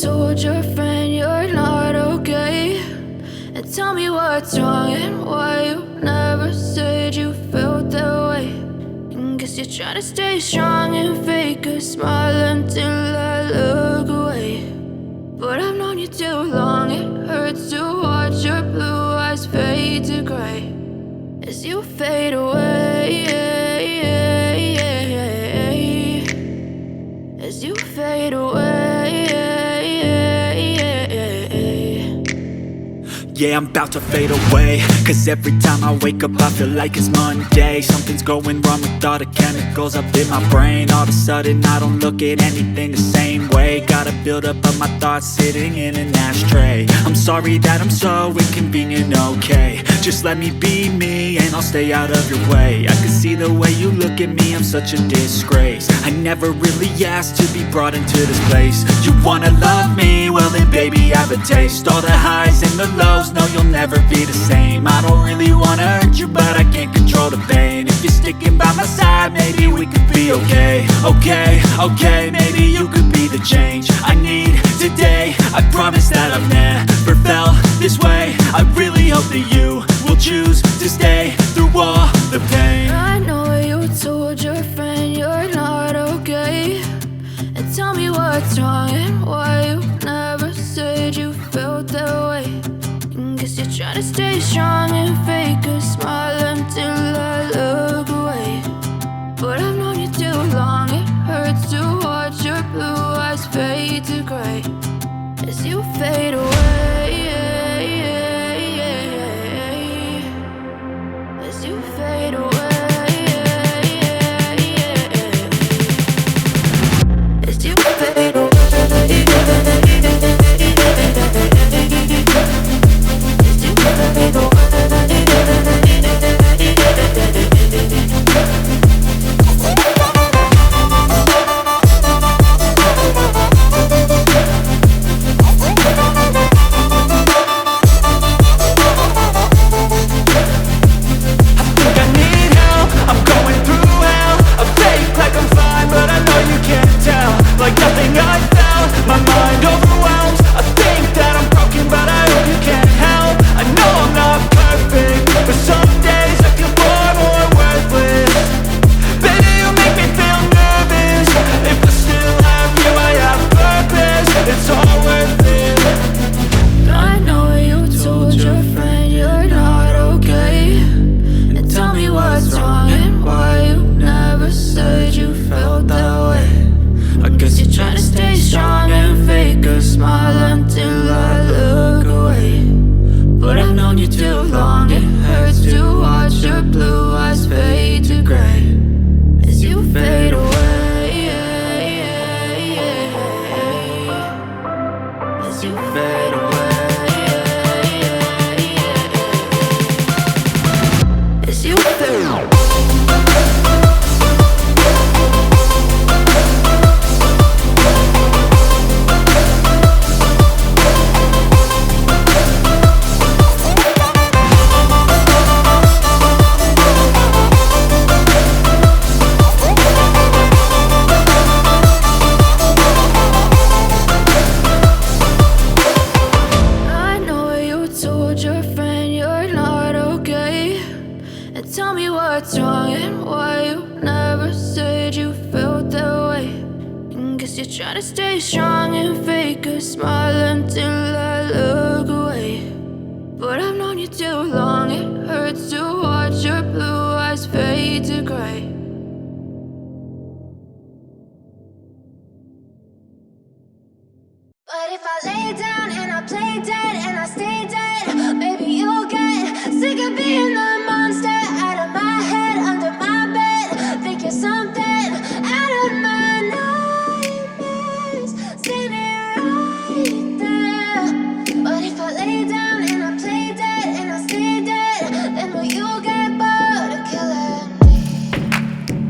told your friend you're not okay, and tell me what's wrong and why you never said you felt that way. And guess you're trying to stay strong and fake a smile until I look away. But I've known you too long, it hurts to watch your blue eyes fade to gray as you fade away, as you fade away. Yeah, I'm about to fade away, cause every time I wake up I feel like it's Monday. Something's going wrong with all the chemicals up in my brain. All of a sudden I don't look at anything the same way. Gotta build up of my thoughts sitting in an ashtray. I'm sorry that I'm so inconvenient, okay. Just let me be me and I'll stay out of your way. I can see the way you look at me, I'm such a disgrace. I never really asked to be brought into this place. You wanna love me? Well then baby I have a taste. All the highs and the lows, no you'll never be the same. I don't really wanna hurt you but I can't control the pain. If you're sticking by my side maybe we could be okay. Okay, maybe you could be the change I need today. I promise that I've never felt this way. I really hope that you will choose to stay through all the pain. I know you told your friend you're not okay, and tell me what's wrong and why you never said you felt that way. And guess you're trying to stay strong and fake a smile until I look away. But I've known you too long, it hurts to watch your blue eyes fade to gray as you fade away, as you fade away, as you fade away.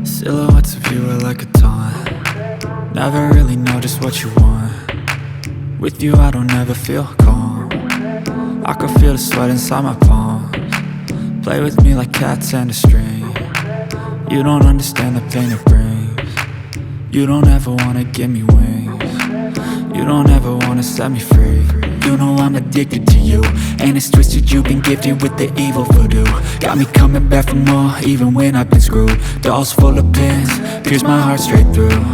Silhouettes of you are like a taunt. Never really know just what you want. With you I don't ever feel calm. I can feel the sweat inside my palms. Play with me like cats and a string. You don't understand the pain it brings. You don't ever wanna give me wings. You You don't ever wanna set me free. You know I'm addicted to you, and it's twisted, you've been gifted with the evil voodoo. Got me coming back for more, even when I've been screwed. Dolls full of pins, pierce my heart straight through.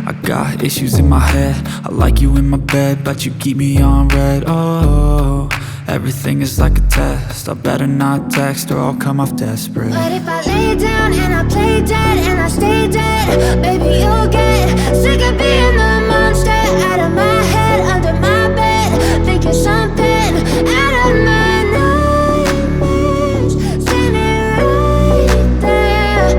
I got issues in my head, I like you in my bed, but you keep me on red. Oh, everything is like a test, I better not text or I'll come off desperate. But if I lay down and I play dead and I stay dead, baby, you'll get sick of being the monster out of my head, under my bed, thinking something out of my nightmares, standing right there.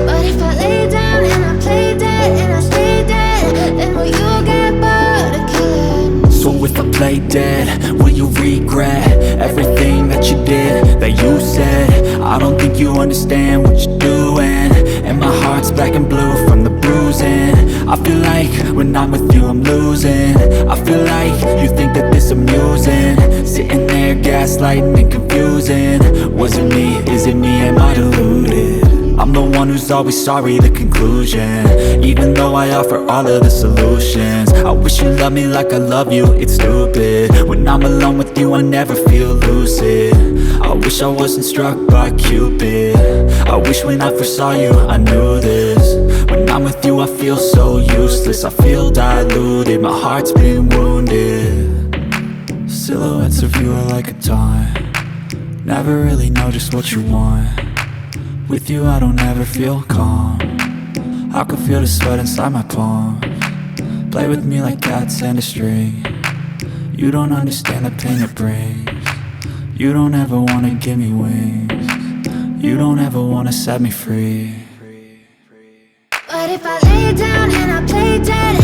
But if I lay down and I play dead and I stay dead, then will you get bored of killing? So if I play dead, will you regret everything that you did, that you said? I don't think you understand what you're doing, and my heart's black and blue from the bruising. I feel like when I'm with you I'm losing. I feel like you think that this amusing, sitting there gaslighting and confusing. Was it me? Is it me? Am I deluded? I'm the one who's always sorry, the conclusion, even though I offer all of the solutions. I wish you loved me like I love you, it's stupid. When I'm alone with you I never feel lucid. I wish I wasn't struck by Cupid. I wish when I first saw you I knew this. When I'm with you I feel so useless, I feel diluted, my heart's been wounded. Silhouettes of you are like a taunt, never really know just what you want. With you I don't ever feel calm, I can feel the sweat inside my palm. Play with me like cats and a string, you don't understand the pain it brings. You don't ever wanna give me wings, you don't ever wanna set me free. But if I lay down and I play dead